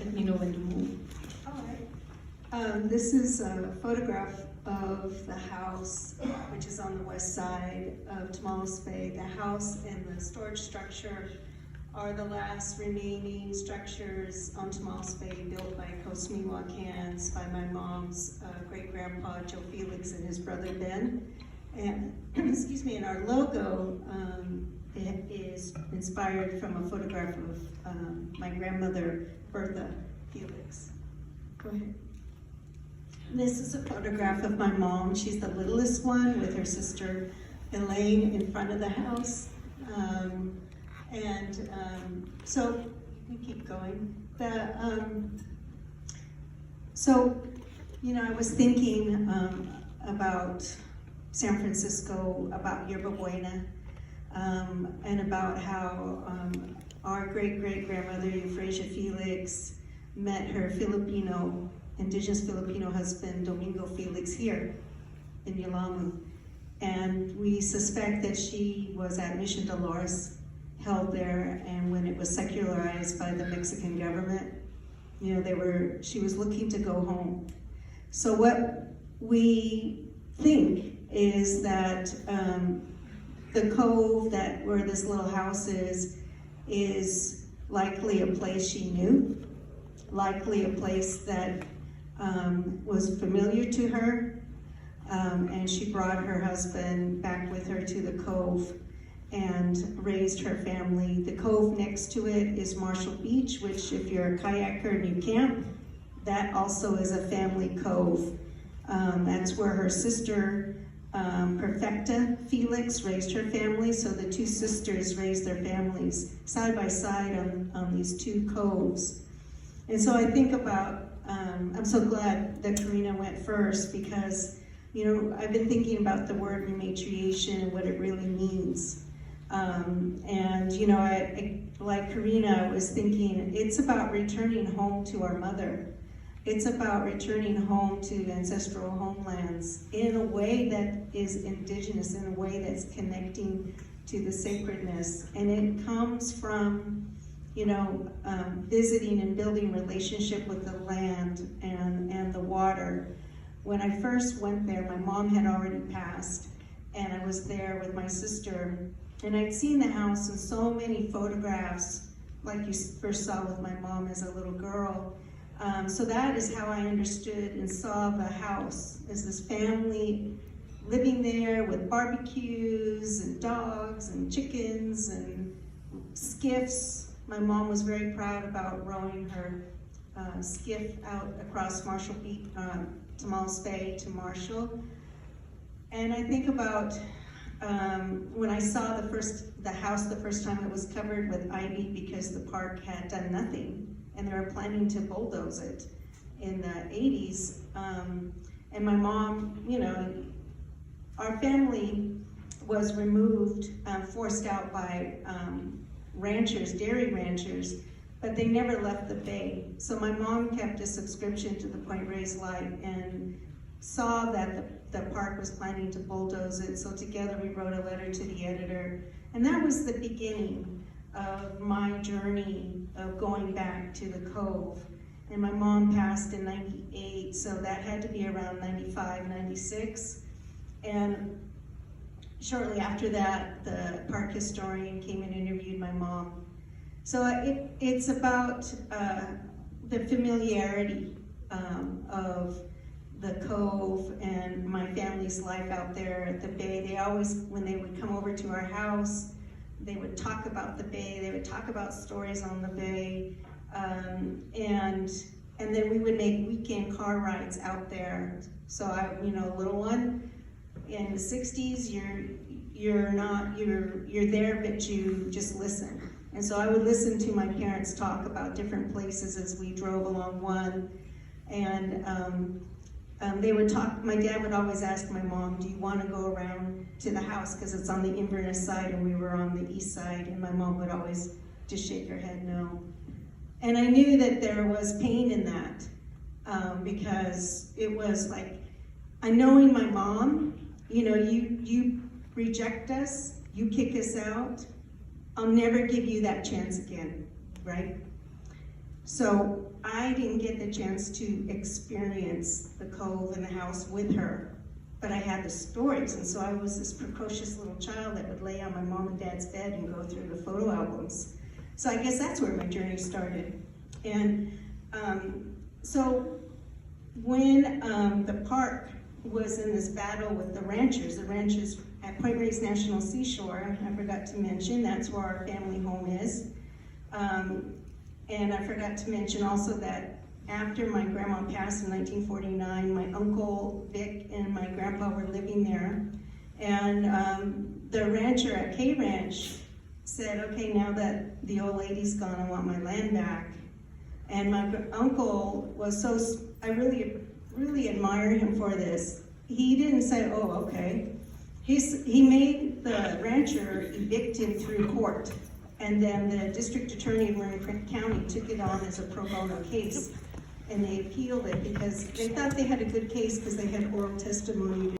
let me know when to move. All right. This is a photograph of the house, which is on the west side of Tomales Bay. The house and the storage structure are the last remaining structures on Tomales Bay built by Coast Miwoks by my mom's great-grandpa Joe Felix and his brother Ben. And excuse me, and our logo it is inspired from a photograph of my grandmother Bertha Felix. Go ahead. This is a photograph of my mom. She's the littlest one with her sister Elaine in front of the house. So you can keep going. So, you know, I was thinking about San Francisco, about Yerba Buena, and about how our great-great-grandmother Euphrasia Felix met her indigenous Filipino husband Domingo Felix here in Yalamu. And we suspect that she was at Mission Dolores, held there, and when it was secularized by the Mexican government, you know, she was looking to go home. So what we think is that the cove where this little house is likely a place she knew, likely a place that was familiar to her, and she brought her husband back with her to the cove and raised her family. The cove next to it is Marshall Beach, which if you're a kayaker and you camp, that also is a family cove. That's where her sister, Perfecta Felix, raised her family. So the two sisters raised their families side by side on these two coves. And so I think about, I'm so glad that Karina went first because, you know, I've been thinking about the word rematriation and what it really means. And, you know, like Karina, I was thinking it's about returning home to our mother. It's about returning home to ancestral homelands in a way that is indigenous, in a way that's connecting to the sacredness. And it comes from, you know, visiting and building relationship with the land and the water. When I first went there, my mom had already passed, and I was there with my sister, and I'd seen the house in so many photographs, like you first saw with my mom as a little girl. So that is how I understood and saw the house, as this family living there with barbecues and dogs and chickens and skiffs. My mom was very proud about rowing her skiff out across Marshall Beach, Tomales Bay to Marshall. And I think about when I saw the house the first time, it was covered with ivy because the park had done nothing, and they were planning to bulldoze it in the 80s. And my mom, you know, our family was removed, forced out by ranchers, dairy ranchers, but they never left the bay. So my mom kept a subscription to the Point Reyes Light and saw that the park was planning to bulldoze it. So together we wrote a letter to the editor. And that was the beginning of my journey of going back to the cove. And my mom passed in 98, so that had to be around 95, 96. And shortly after that, the park historian came and interviewed my mom. So it's about the familiarity of the cove and my family's life out there at the bay. They always, when they would come over to our house, they would talk about the bay, they would talk about stories on the bay, and then we would make weekend car rides out there. So you know, little one, in the 60s, you're there, but you just listen. And so I would listen to my parents talk about different places as we drove along one, and they would talk. My dad would always ask my mom, do you want to go around to the house, because it's on the Inverness side and we were on the east side, and my mom would always just shake her head no. And I knew that there was pain in that, because it was like, knowing my mom, you know, you reject us, you kick us out, I'll never give you that chance again, right? So I didn't get the chance to experience the cove and the house with her, but I had the stories, and so I was this precocious little child that would lay on my mom and dad's bed and go through the photo albums. So I guess that's where my journey started. And so when the park was in this battle with the ranchers at Point Reyes National Seashore, I forgot to mention, that's where our family home is. And I forgot to mention also that after my grandma passed in 1949, my uncle Vic and my grandpa were living there. And the rancher at K Ranch said, okay, now that the old lady's gone, I want my land back. And my uncle was so, I really admire him for this. He didn't say, oh, okay. He made the rancher evict him through court. And then the district attorney in Marin County took it on as a pro bono case. And they appealed it because they thought they had a good case because they had oral testimony.